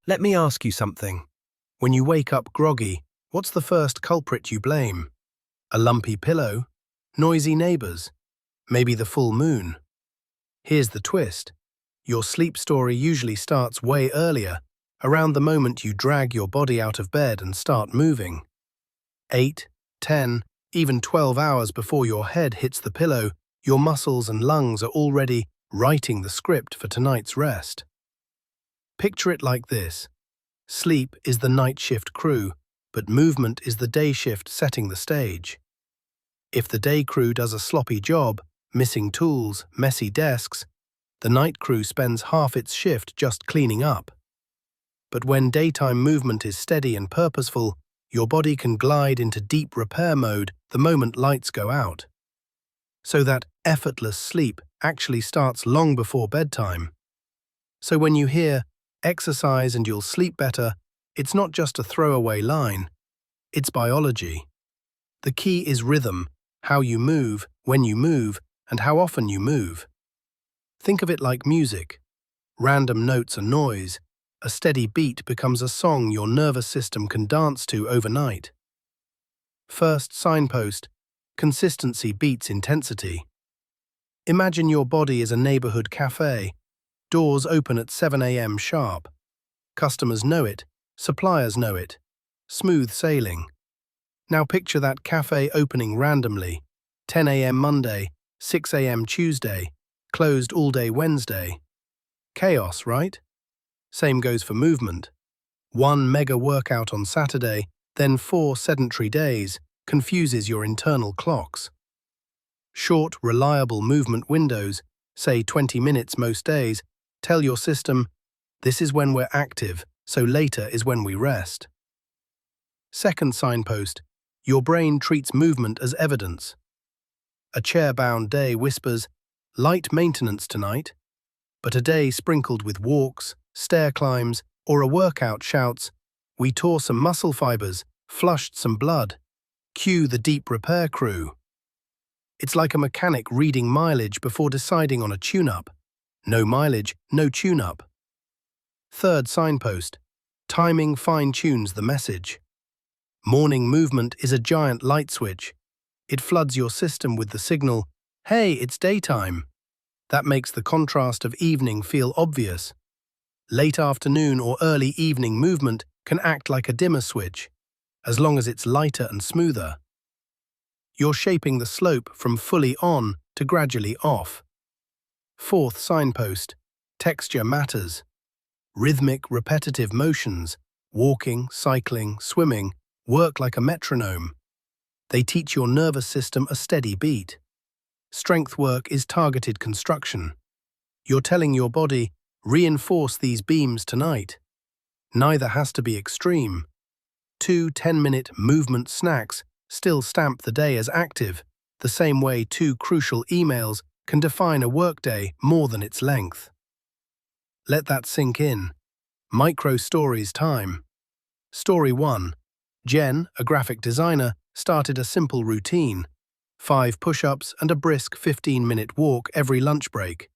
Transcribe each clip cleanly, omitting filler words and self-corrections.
Let me ask you something. When you wake up groggy, what's the first culprit you blame? A lumpy pillow? Noisy neighbors? Maybe the full moon? Here's the twist. Your sleep story usually starts way earlier, around the moment you drag your body out of bed and start moving. 8, 10, even 12 hours before your head hits the pillow, your muscles and lungs are already writing the script for tonight's rest. Picture it like this. Sleep is the night shift crew, but movement is the day shift setting the stage. If the day crew does a sloppy job, missing tools, messy desks, the night crew spends half its shift just cleaning up. But when daytime movement is steady and purposeful, your body can glide into deep repair mode the moment lights go out. So that effortless sleep actually starts long before bedtime. So when you hear, exercise and you'll sleep better, it's not just a throwaway line. It's biology. The key is rhythm, how you move, when you move, and how often you move. Think of it like music. Random notes are noise. A steady beat becomes a song your nervous system can dance to overnight. First signpost, consistency beats intensity. Imagine your body is a neighborhood cafe. Doors open at 7 a.m. sharp. Customers know it, suppliers know it. Smooth sailing. Now picture that cafe opening randomly. 10 a.m. Monday, 6 a.m. Tuesday, closed all day Wednesday. Chaos, right? Same goes for movement. One mega workout on Saturday, then 4 sedentary days, confuses your internal clocks. Short, reliable movement windows, say 20 minutes most days, tell your system, this is when we're active, so later is when we rest. Second signpost, your brain treats movement as evidence. A chair-bound day whispers, light maintenance tonight, but a day sprinkled with walks, stair climbs, or a workout shouts, we tore some muscle fibers, flushed some blood. Cue the deep repair crew. It's like a mechanic reading mileage before deciding on a tune-up. No mileage, no tune-up. Third signpost. Timing fine-tunes the message. Morning movement is a giant light switch. It floods your system with the signal, hey, it's daytime. That makes the contrast of evening feel obvious. Late afternoon or early evening movement can act like a dimmer switch, as long as it's lighter and smoother. You're shaping the slope from fully on to gradually off. Fourth signpost, texture matters. Rhythmic, repetitive motions, walking, cycling, swimming, work like a metronome. They teach your nervous system a steady beat. Strength work is targeted construction. You're telling your body, reinforce these beams tonight. Neither has to be extreme. 2 10-minute movement snacks still stamp the day as active, the same way 2 crucial emails can define a workday more than its length. Let that sink in. Micro stories time. Story 1. Jen, a graphic designer, started a simple routine. 5 push-ups and a brisk 15-minute walk every lunch break.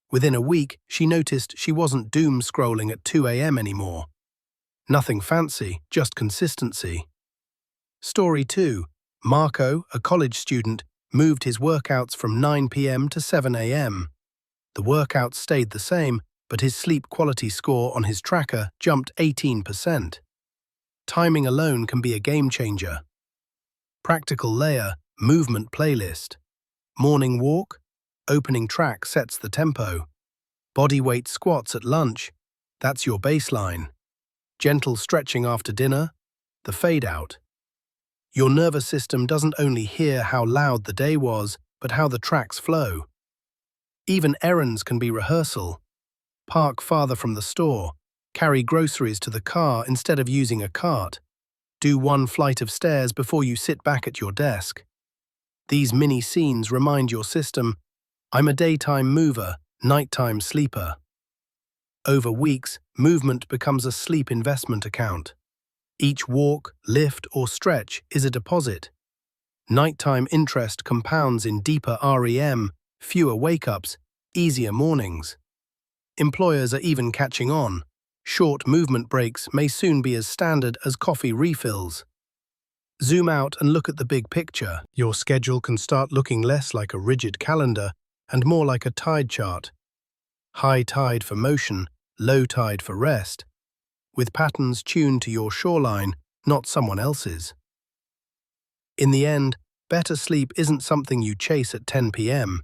Within a week, she noticed she wasn't doom scrolling at 2 a.m. anymore. Nothing fancy, just consistency. Story 2. Marco, a college student, moved his workouts from 9 p.m. to 7 a.m. The workouts stayed the same, but his sleep quality score on his tracker jumped 18%. Timing alone can be a game changer. Practical layer, movement playlist. Morning walk, opening track sets the tempo. Bodyweight squats at lunch, that's your baseline. Gentle stretching after dinner, the fade out. Your nervous system doesn't only hear how loud the day was, but how the tracks flow. Even errands can be rehearsal. Park farther from the store, carry groceries to the car instead of using a cart. Do 1 flight of stairs before you sit back at your desk. These mini scenes remind your system, I'm a daytime mover, nighttime sleeper. Over weeks, movement becomes a sleep investment account. Each walk, lift, or stretch is a deposit. Nighttime interest compounds in deeper REM, fewer wake-ups, easier mornings. Employers are even catching on. Short movement breaks may soon be as standard as coffee refills. Zoom out and look at the big picture. Your schedule can start looking less like a rigid calendar and more like a tide chart. High tide for motion, low tide for rest, with patterns tuned to your shoreline, not someone else's. In the end, better sleep isn't something you chase at 10 p.m.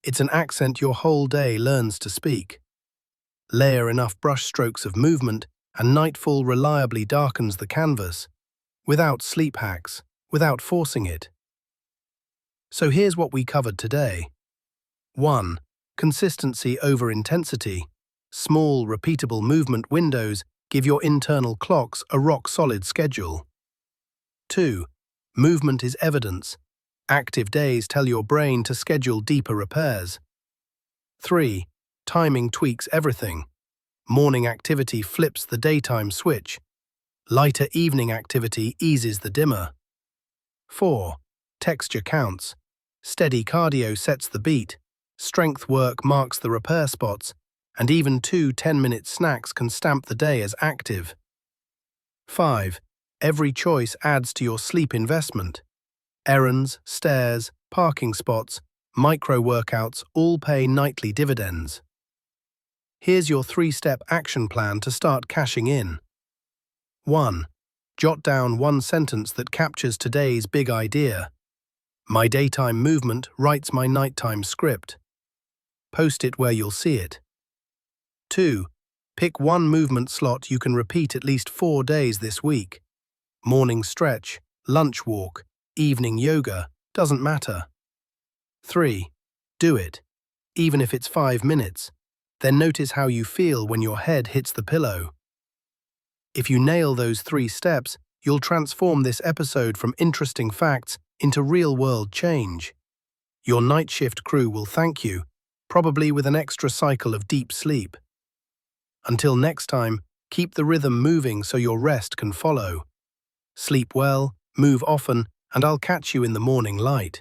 It's an accent your whole day learns to speak. Layer enough brush strokes of movement, and nightfall reliably darkens the canvas, without sleep hacks, without forcing it. So here's what we covered today. 1. Consistency over intensity. Small, repeatable movement windows give your internal clocks a rock-solid schedule. 2. Movement is evidence. Active days tell your brain to schedule deeper repairs. 3. Timing tweaks everything. Morning activity flips the daytime switch. Lighter evening activity eases the dimmer. 4. Texture counts. Steady cardio sets the beat. Strength work marks the repair spots, and even 2 10-minute snacks can stamp the day as active. 5. Every choice adds to your sleep investment. Errands, stairs, parking spots, micro-workouts all pay nightly dividends. Here's your 3-step action plan to start cashing in. 1. Jot down one sentence that captures today's big idea. My daytime movement writes my nighttime script. Post it where you'll see it. 2. Pick one movement slot you can repeat at least 4 days this week. Morning stretch, lunch walk, evening yoga, doesn't matter. 3. Do it, even if it's 5 minutes. Then notice how you feel when your head hits the pillow. If you nail those 3 steps, you'll transform this episode from interesting facts into real-world change. Your night shift crew will thank you, probably with an extra cycle of deep sleep. Until next time, keep the rhythm moving so your rest can follow. Sleep well, move often, and I'll catch you in the morning light.